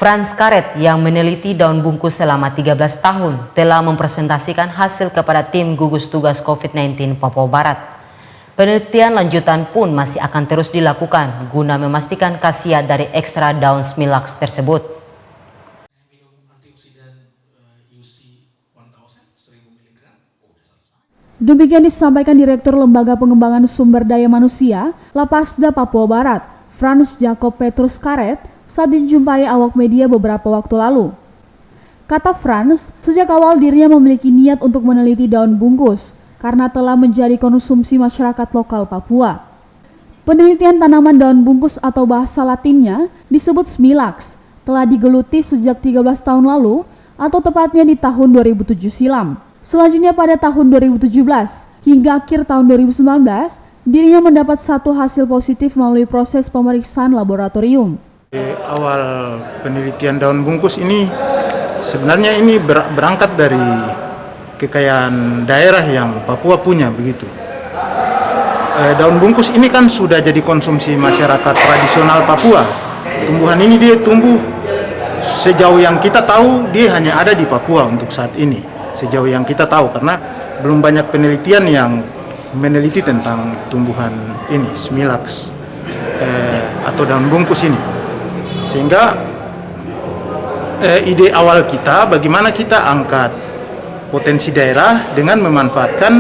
Frans Karet yang meneliti daun bungkus selama 13 tahun telah mempresentasikan hasil kepada tim gugus tugas COVID-19 Papua Barat. Penelitian lanjutan pun masih akan terus dilakukan guna memastikan khasiat dari ekstra daun smilax tersebut. Demikian disampaikan Direktur Lembaga Pengembangan Sumber Daya Manusia, Lapasda Papua Barat, Frans Jacob Petrus Karet, saat dijumpai awak media beberapa waktu lalu. Kata Frans, sejak awal dirinya memiliki niat untuk meneliti daun bungkus karena telah menjadi konsumsi masyarakat lokal Papua. Penelitian tanaman daun bungkus atau bahasa Latinnya disebut smilax telah digeluti sejak 13 tahun lalu atau tepatnya di tahun 2007 silam. Selanjutnya pada tahun 2017 hingga akhir tahun 2019, dirinya mendapat satu hasil positif melalui proses pemeriksaan laboratorium. Awal penelitian daun bungkus ini sebenarnya ini berangkat dari kekayaan daerah yang Papua punya begitu. Daun bungkus ini kan sudah jadi konsumsi masyarakat tradisional Papua. Tumbuhan ini dia tumbuh sejauh yang kita tahu dia hanya ada di Papua untuk saat ini. Sejauh yang kita tahu karena belum banyak penelitian yang meneliti tentang tumbuhan ini smilax atau daun bungkus ini. Sehingga ide awal kita bagaimana kita angkat potensi daerah dengan memanfaatkan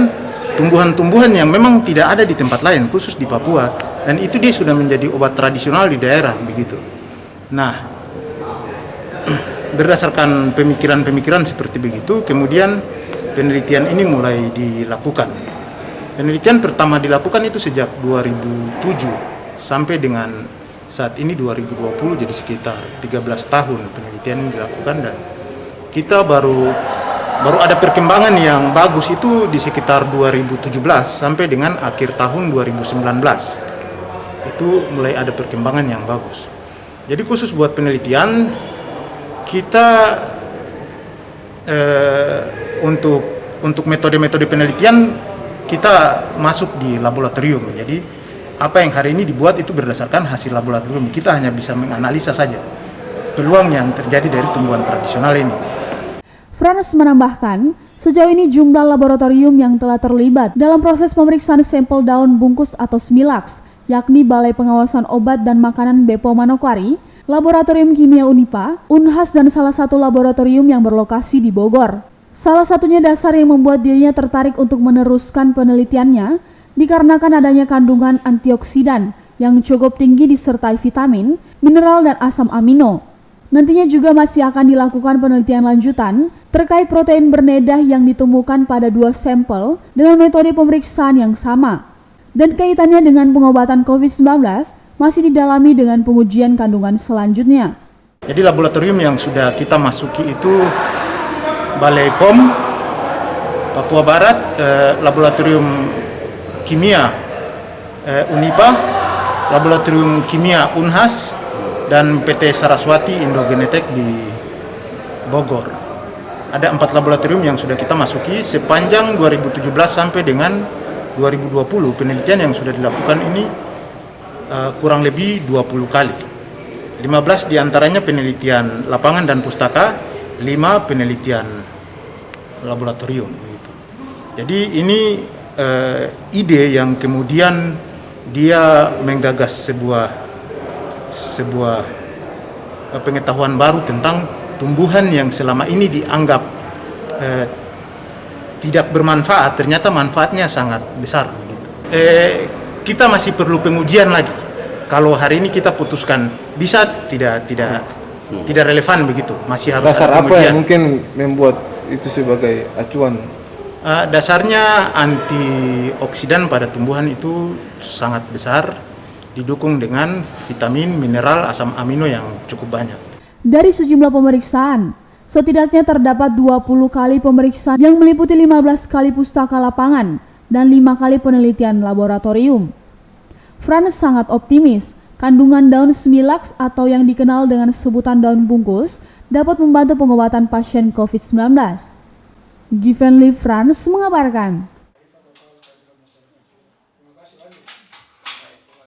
tumbuhan-tumbuhan yang memang tidak ada di tempat lain khusus di Papua, dan itu dia sudah menjadi obat tradisional di daerah begitu. Nah, berdasarkan pemikiran-pemikiran seperti begitu, kemudian penelitian ini mulai dilakukan. Penelitian pertama dilakukan itu sejak 2007 sampai dengan saat ini 2020, jadi sekitar 13 tahun penelitian ini dilakukan, dan kita baru ada perkembangan yang bagus itu di sekitar 2017 sampai dengan akhir tahun 2019. Itu mulai ada perkembangan yang bagus. Jadi khusus buat penelitian kita untuk metode-metode penelitian kita masuk di laboratorium. Jadi apa yang hari ini dibuat itu berdasarkan hasil laboratorium. Kita hanya bisa menganalisa saja peluang yang terjadi dari tumbuhan tradisional ini. Frans menambahkan, sejauh ini jumlah laboratorium yang telah terlibat dalam proses pemeriksaan sampel daun bungkus atau smilax, yakni Balai Pengawasan Obat dan Makanan Bepom Manokwari, Laboratorium Kimia Unipa, Unhas, dan salah satu laboratorium yang berlokasi di Bogor. Salah satunya dasar yang membuat dirinya tertarik untuk meneruskan penelitiannya dikarenakan adanya kandungan antioksidan yang cukup tinggi disertai vitamin, mineral, dan asam amino. Nantinya juga masih akan dilakukan penelitian lanjutan terkait protein bernedah yang ditemukan pada 2 sampel dengan metode pemeriksaan yang sama. Dan kaitannya dengan pengobatan COVID-19 masih didalami dengan pengujian kandungan selanjutnya. Jadi laboratorium yang sudah kita masuki itu Balai POM Papua Barat, Laboratorium Kimia Unipa, Laboratorium Kimia Unhas, dan PT Saraswati Indogenetek di Bogor. Ada 4 laboratorium yang sudah kita masuki sepanjang 2017 sampai dengan 2020. Penelitian yang sudah dilakukan ini kurang lebih 20 kali. 15 diantaranya penelitian lapangan dan pustaka, 5 penelitian laboratorium. Gitu. Jadi ini ide yang kemudian dia menggagas sebuah pengetahuan baru tentang tumbuhan yang selama ini dianggap tidak bermanfaat, ternyata manfaatnya sangat besar. Gitu. Kita masih perlu pengujian lagi. Kalau hari ini kita putuskan bisa tidak relevan begitu, masih harus dasar ada apa pengujian. yang mungkin membuat itu sebagai acuan? Dasarnya antioksidan pada tumbuhan itu sangat besar, didukung dengan vitamin, mineral, asam amino yang cukup banyak. Dari sejumlah pemeriksaan, setidaknya terdapat 20 kali pemeriksaan yang meliputi 15 kali pustaka lapangan dan 5 kali penelitian laboratorium. Frans sangat optimis kandungan daun smilax atau yang dikenal dengan sebutan daun bungkus dapat membantu pengobatan pasien COVID-19. Givenly Frans mengabarkan.